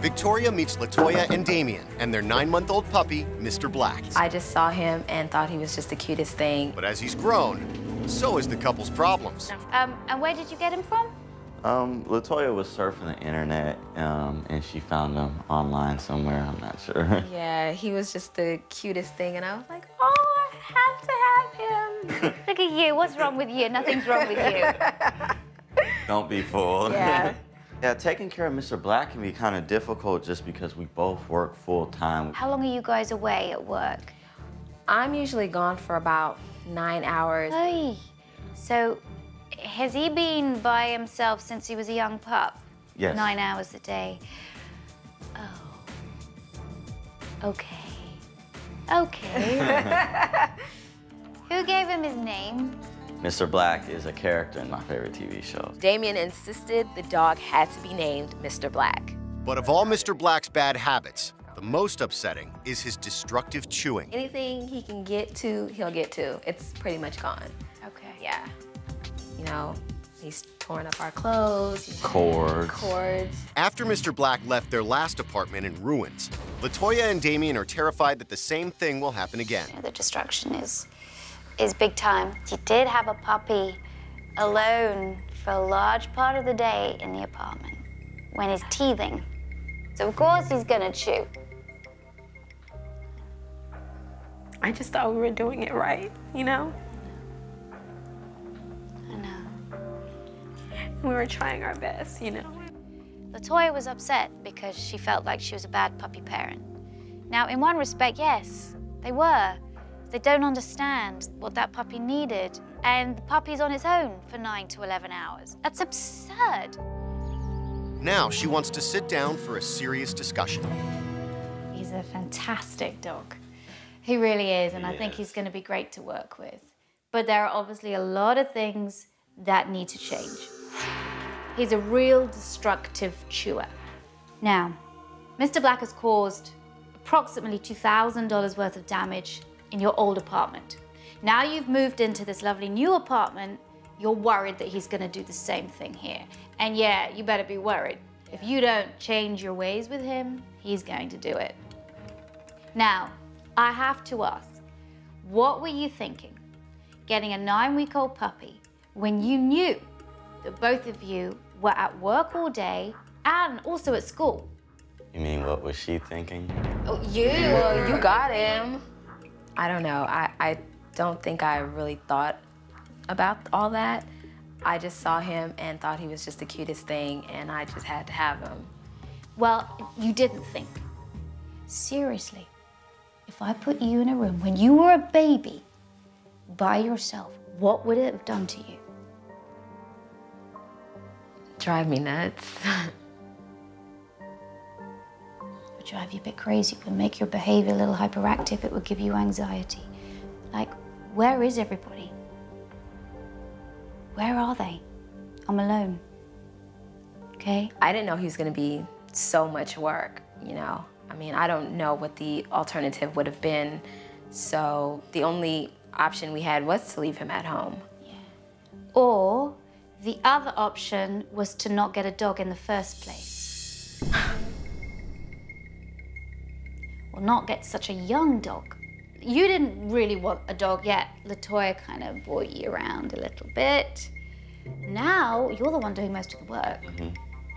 Victoria meets Latoya and Damien and their 9-month-old puppy, Mr. Black. I just saw him and thought he was just the cutest thing. But as he's grown, so is the couple's problems. And where did you get him from? Latoya was surfing the internet, and she found him online somewhere, I'm not sure. Yeah, he was just the cutest thing, and I was like, oh, I have to have him. Look at you, what's wrong with you? Nothing's wrong with you. Don't be fooled. Yeah. Yeah, taking care of Mr. Black can be kind of difficult just because we both work full-time. How long are you guys away at work? I'm usually gone for about 9 hours. Hey, so has he been by himself since he was a young pup? Yes. 9 hours a day. Oh. Okay. Okay. Who gave him his name? Mr. Black is a character in my favorite TV show. Damien insisted the dog had to be named Mr. Black. But of all Mr. Black's bad habits, the most upsetting is his destructive chewing. Anything he can get to, he'll get to. It's pretty much gone. Okay. Yeah. You know, he's torn up our clothes. Cords. After Mr. Black left their last apartment in ruins, Latoya and Damien are terrified that the same thing will happen again. The destruction is big time. He did have a puppy alone for a large part of the day in the apartment when he's teething. So of course he's gonna chew. I just thought we were doing it right, you know? I know. We were trying our best, you know? Latoya was upset because she felt like she was a bad puppy parent. Now, in one respect, yes, they were. They don't understand what that puppy needed, and the puppy's on its own for 9 to 11 hours. That's absurd. Now she wants to sit down for a serious discussion. He's a fantastic dog. He really is, and I think he's going to be great to work with. But there are obviously a lot of things that need to change. He's a real destructive chewer. Now, Mr. Black has caused approximately $2,000 worth of damage in your old apartment. Now you've moved into this lovely new apartment, you're worried that he's gonna do the same thing here. And yeah, you better be worried. If you don't change your ways with him, he's going to do it. Now, I have to ask, what were you thinking getting a 9-week-old puppy when you knew that both of you were at work all day and also at school? You mean, what was she thinking? Oh, well, you got him. I don't know. I don't think I really thought about all that. I just saw him and thought he was just the cutest thing, and I just had to have him. Well, you didn't think. Seriously, if I put you in a room when you were a baby by yourself, what would it have done to you? Drive me nuts. Would drive you a bit crazy. It would make your behavior a little hyperactive. It would give you anxiety. Like, where is everybody? Where are they? I'm alone. Okay? I didn't know he was gonna be so much work, you know? I mean, I don't know what the alternative would have been, so the only option we had was to leave him at home. Yeah. Or the other option was to not get a dog in the first place. Or not get such a young dog. You didn't really want a dog yet. Latoya kind of brought you around a little bit. Now, you're the one doing most of the work.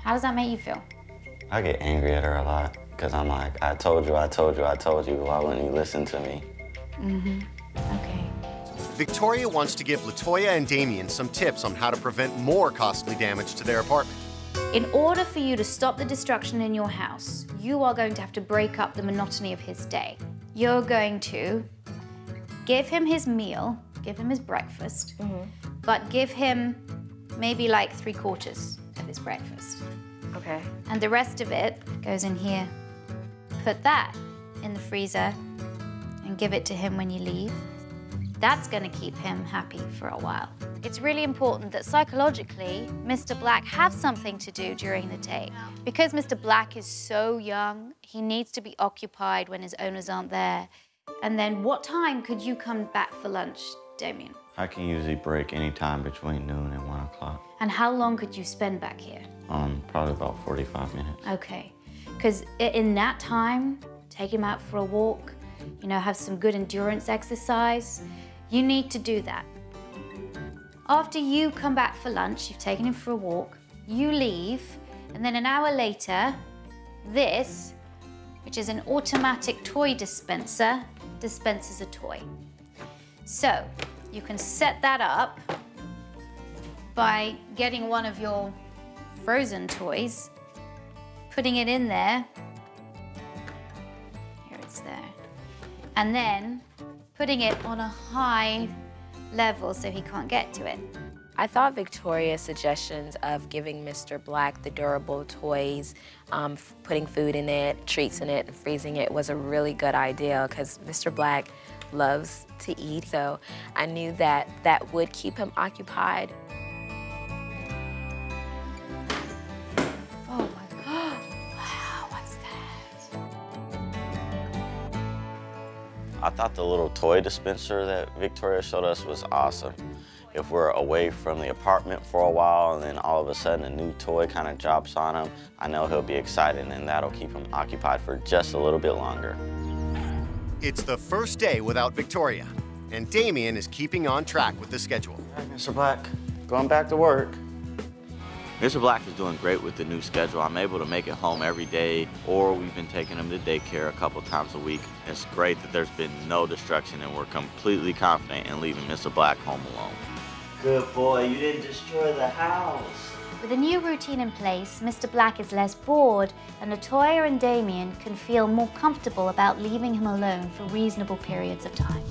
How does that make you feel? I get angry at her a lot because I'm like, I told you, I told you, I told you. Why wouldn't you listen to me? Okay. Victoria wants to give Latoya and Damien some tips on how to prevent more costly damage to their apartment. In order for you to stop the destruction in your house, you are going to have to break up the monotony of his day. You're going to give him his meal, give him his breakfast, but give him maybe like 3/4 of his breakfast. Okay. And the rest of it goes in here. Put that in the freezer and give it to him when you leave. That's going to keep him happy for a while. It's really important that psychologically, Mr. Black have something to do during the day. Because Mr. Black is so young, he needs to be occupied when his owners aren't there. And then what time could you come back for lunch, Damien? I can usually break any time between noon and 1 o'clock. And how long could you spend back here? Probably about 45 minutes. Okay. Because in that time, take him out for a walk, you know, have some good endurance exercise. You need to do that. After you come back for lunch, you've taken him for a walk, you leave, and then an hour later, this, which is an automatic toy dispenser, dispenses a toy. So you can set that up by getting one of your frozen toys, putting it in there. Here it's there. And then putting it on a high level so he can't get to it. I thought Victoria's suggestions of giving Mr. Black the durable toys, putting food in it, treats in it, and freezing it was a really good idea because Mr. Black loves to eat. So I knew that that would keep him occupied. Oh my God. Wow, what's that? I thought the little toy dispenser that Victoria showed us was awesome. If we're away from the apartment for a while and then all of a sudden a new toy kind of drops on him, I know he'll be excited and that'll keep him occupied for just a little bit longer. It's the first day without Victoria, and Damien is keeping on track with the schedule. All right, Mr. Black, going back to work. Mr. Black is doing great with the new schedule. I'm able to make it home every day, or we've been taking him to daycare a couple times a week. It's great that there's been no destruction and we're completely confident in leaving Mr. Black home alone. Good boy, you didn't destroy the house. With a new routine in place, Mr. Black is less bored, and Latoya and Damien can feel more comfortable about leaving him alone for reasonable periods of time.